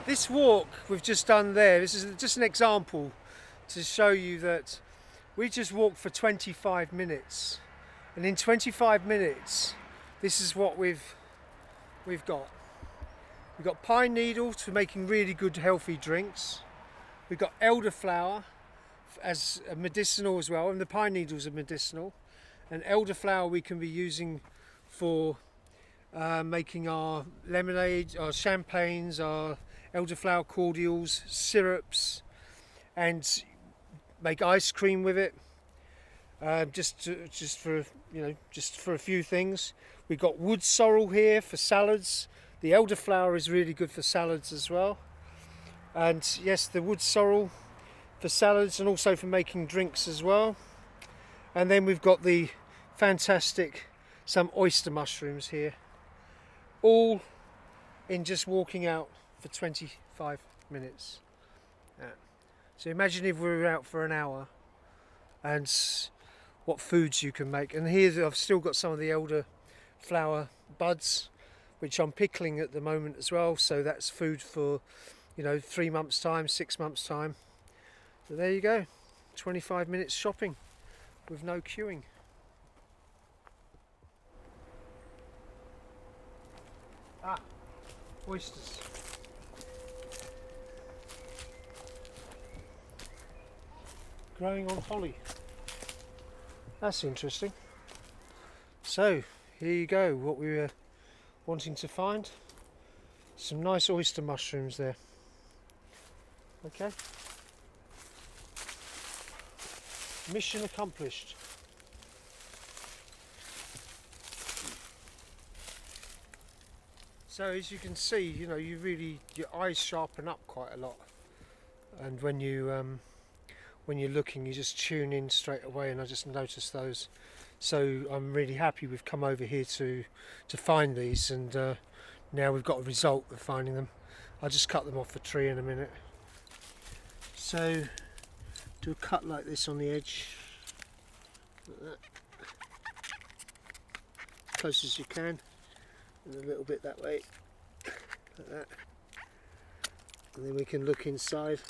This walk we've just done there, this is just an example to show you that we just walked for 25 minutes, and in 25 minutes this is what we've got. We've got pine needles for making really good healthy drinks. We've got elderflower as a medicinal as well, and the pine needles are medicinal. And elderflower we can be using for making our lemonade, our champagnes, our elderflower cordials, syrups, and make ice cream with it. Just for a few things. We've got wood sorrel here for salads. The elderflower is really good for salads as well. And yes, the wood sorrel for salads and also for making drinks as well. And then we've got the fantastic some oyster mushrooms here, all in just walking out for 25 minutes. Yeah. So imagine if we were out for an hour and what foods you can make. And here I've still got some of the elderflower buds which I'm pickling at the moment as well, so that's food for 3 months time, 6 months time. So there you go, 25 minutes shopping with no queuing. Oysters. Growing on holly. That's interesting. So here you go, what we were wanting to find. Some nice oyster mushrooms there. Okay. Mission accomplished. So as you can see, your eyes sharpen up quite a lot, and when you're looking, you just tune in straight away. And I just noticed those, so I'm really happy we've come over here to find these, and now we've got a result of finding them. I'll just cut them off the tree in a minute. So do a cut like this on the edge, like that, as close as you can. And a little bit that way, like that, and then we can look inside.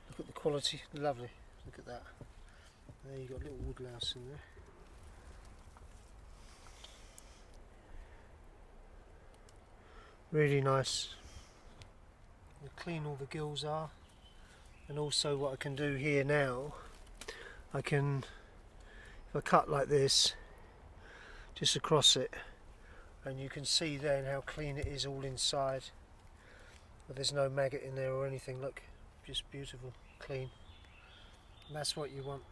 Look at the quality, lovely. Look at that. There you got a little woodlouse in there. Really nice. How clean all the gills are, and also what I can do here now, if I cut like this, just across it. And you can see then how clean it is all inside. But there's no maggot in there or anything. Look, just beautiful, clean. And that's what you want.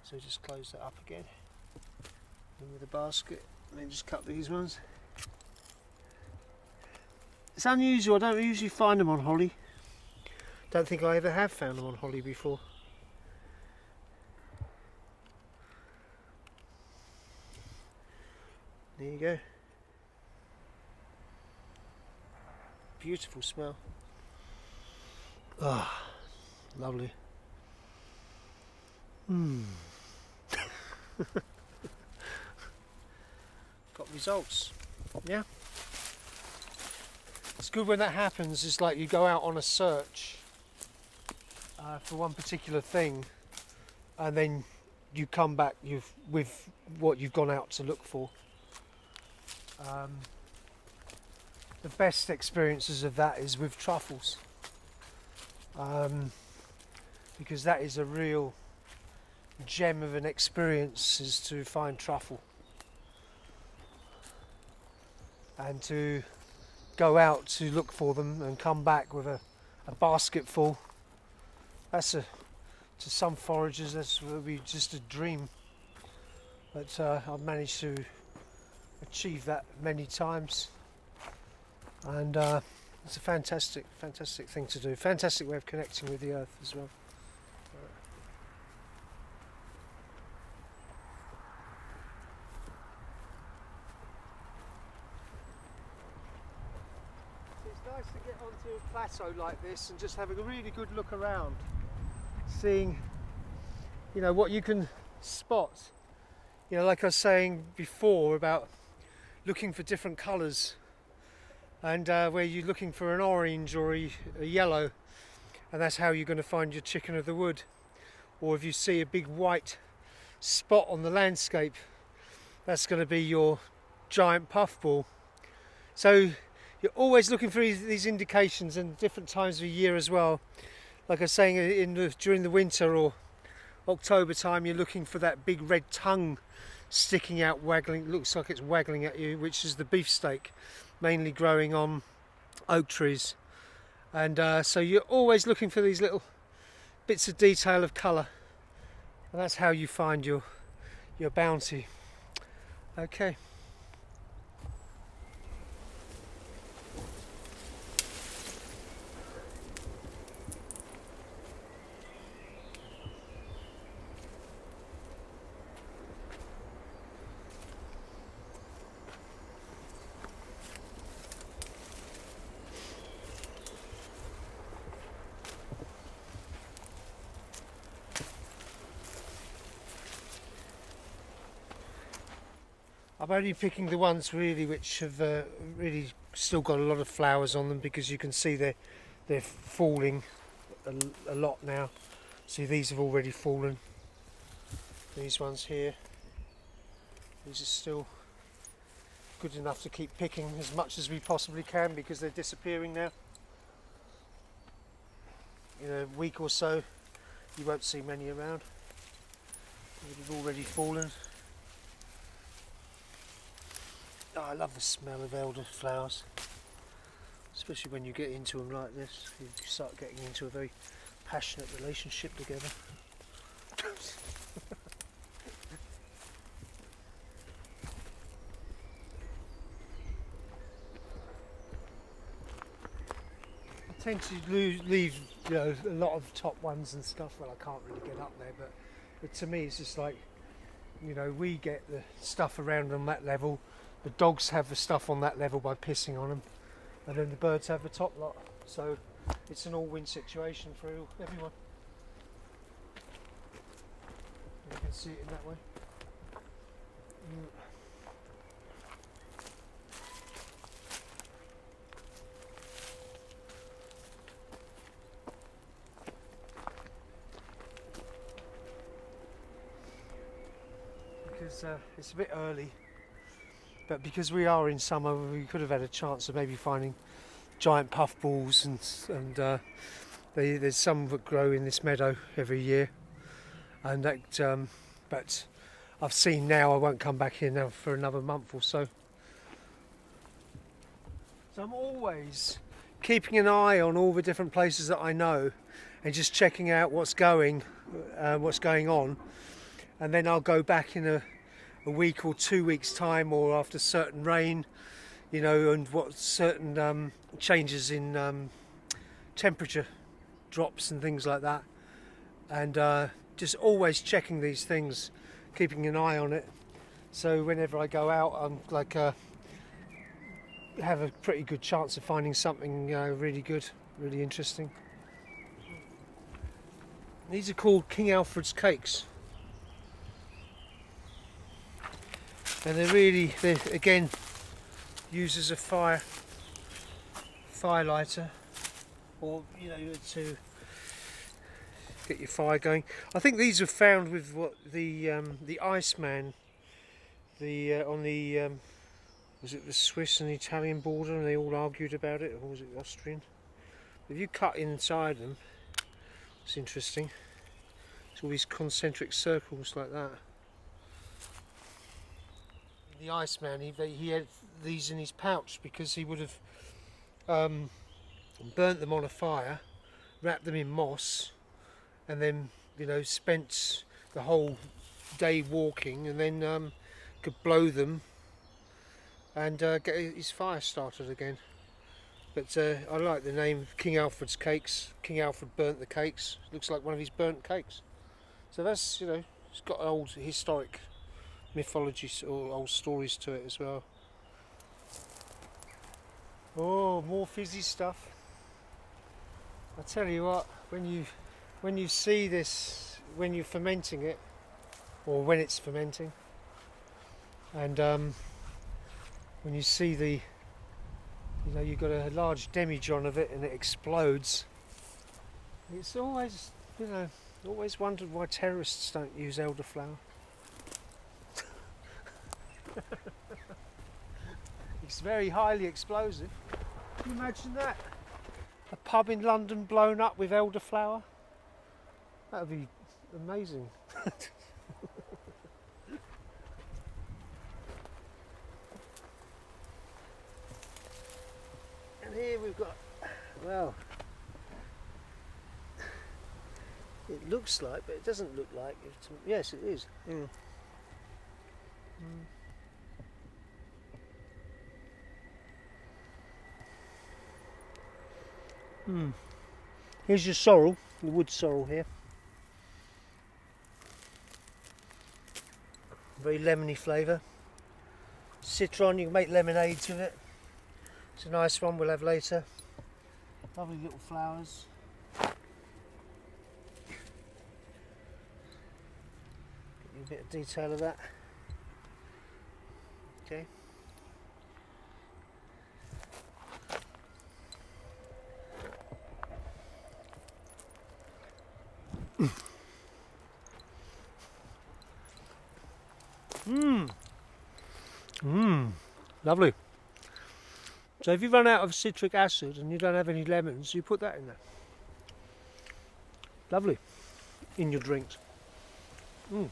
So just close that up again. And with a basket, and then just cut these ones. It's unusual, I don't usually find them on holly. Don't think I ever have found them on holly before. There you go. Beautiful smell. Ah, lovely. Got results. Yeah. It's good when that happens. It's like you go out on a search for one particular thing, and then you come back with what you've gone out to look for. The best experiences of that is with truffles, because that is a real gem of an experience, is to find truffle and to go out to look for them and come back with a basket full. To some foragers that would be just a dream, but I've managed to achieve that many times, and it's a fantastic thing to do. Fantastic way of connecting with the earth as well. It's nice to get onto a plateau like this and just have a really good look around, seeing what you can spot. Like I was saying before about looking for different colours and where you're looking for an orange or a yellow, and that's how you're going to find your chicken of the wood. Or if you see a big white spot on the landscape, that's going to be your giant puffball. So you're always looking for these indications, and different times of the year as well. Like I was saying, during the winter or October time, you're looking for that big red tongue sticking out, waggling. Looks like it's waggling at you, which is the beefsteak, mainly growing on oak trees. And so you're always looking for these little bits of detail of colour, and that's how you find your bounty. Okay. I'm only picking the ones really which have really still got a lot of flowers on them, because you can see they're falling a lot now. See, these have already fallen. These ones here, these are still good enough to keep picking as much as we possibly can, because they're disappearing now. In a week or so you won't see many around. They've already fallen. Oh, I love the smell of elderflowers, especially when you get into them like this. You start getting into a very passionate relationship together. I tend to leave, a lot of top ones and stuff. Well, I can't really get up there, but to me it's just like, we get the stuff around on that level. The dogs have the stuff on that level by pissing on them, and then the birds have the top lot. So it's an all-win situation for everyone. You can see it in that way. Because it's a bit early. But because we are in summer, we could have had a chance of maybe finding giant puffballs, and there's some that grow in this meadow every year, and that. But I've seen now I won't come back here now for another month or so. So I'm always keeping an eye on all the different places that I know, and just checking out what's going on, and then I'll go back in a week or 2 weeks time, or after certain rain, and what certain changes in temperature drops and things like that, and just always checking these things, keeping an eye on it, so whenever I go out I'm like have a pretty good chance of finding something really good, really interesting. These are called King Alfred's cakes. And they're again used as a fire lighter, or to get your fire going. I think these were found with what the Iceman, on the was it the Swiss and the Italian border, and they all argued about it, or was it Austrian? If you cut inside them, it's interesting. It's all these concentric circles like that. The Iceman, he had these in his pouch because he would have burnt them on a fire, wrapped them in moss, and then spent the whole day walking, and then could blow them and get his fire started again. But I like the name King Alfred's cakes. King Alfred burnt the cakes. Looks like one of his burnt cakes. So that's it's got old historic mythology or old stories to it as well. Oh, more fizzy stuff. I tell you what, when you see this, when you're fermenting it, or when it's fermenting, and when you see the You know, you've got a large demijohn of it and it explodes. It's always, you know, always wondered why terrorists don't use elderflower. It's very highly explosive. Can you imagine that? A pub in London blown up with elderflower? That would be amazing. And here we've got, well, it looks like, but it doesn't look like. Yes, it is. Mm. Mm. Here's your sorrel, the wood sorrel here. Very lemony flavour. Citron, you can make lemonades with it. It's a nice one we'll have later. Lovely little flowers. Get you a bit of detail of that. Okay. Lovely. So if you run out of citric acid and you don't have any lemons, you put that in there. Lovely. In your drinks. And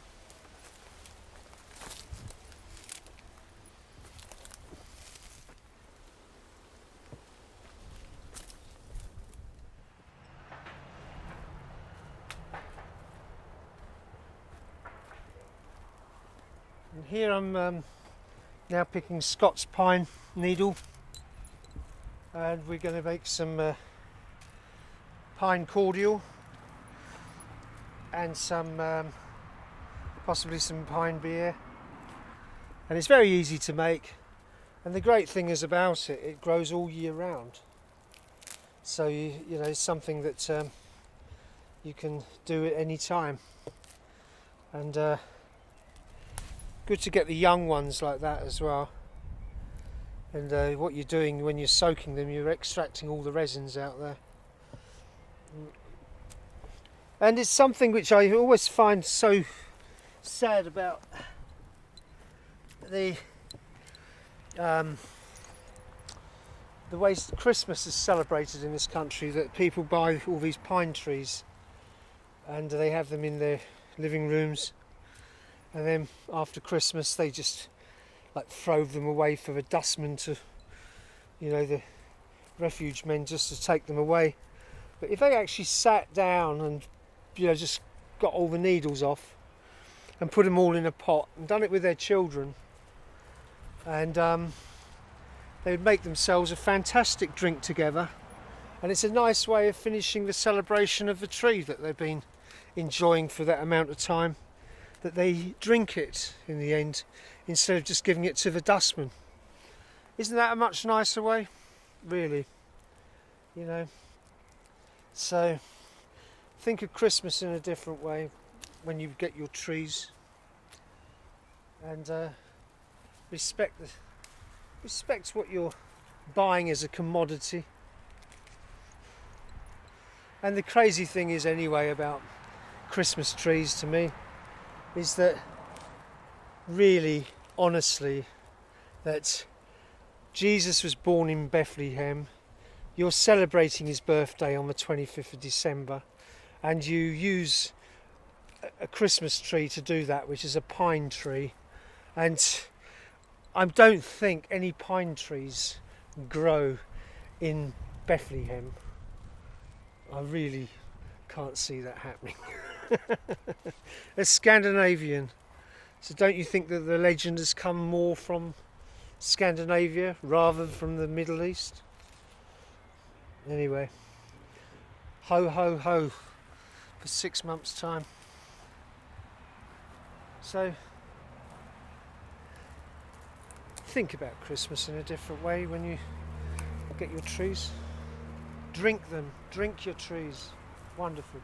here I'm now picking Scots Pine needle, and we're going to make some pine cordial and some possibly some pine beer. And it's very easy to make, and the great thing is about it, it grows all year round. So you know, it's something that you can do at any time, and good to get the young ones like that as well. And what you're doing when you're soaking them, you're extracting all the resins out there. And it's something which I always find so sad about the way Christmas is celebrated in this country, that people buy all these pine trees and they have them in their living rooms, and then after Christmas they just like throw them away for the dustmen to, you know, the refuge men just to take them away. But if they actually sat down and, you know, just got all the needles off and put them all in a pot and done it with their children, and they would make themselves a fantastic drink together, and it's a nice way of finishing the celebration of the tree that they've been enjoying for that amount of time, that they drink it in the end instead of just giving it to the dustman. Isn't that a much nicer way? Really, you know. So think of Christmas in a different way when you get your trees, and respect what you're buying as a commodity. And the crazy thing is, anyway, about Christmas trees to me, is that really, honestly, that Jesus was born in Bethlehem, you're celebrating his birthday on the 25th of December, and you use a Christmas tree to do that, which is a pine tree. And I don't think any pine trees grow in Bethlehem. I really can't see that happening. It's Scandinavian. So don't you think that the legend has come more from Scandinavia rather than from the Middle East? Anyway, ho ho ho for 6 months' time. So think about Christmas in a different way when you get your trees. Drink them, drink your trees. Wonderful.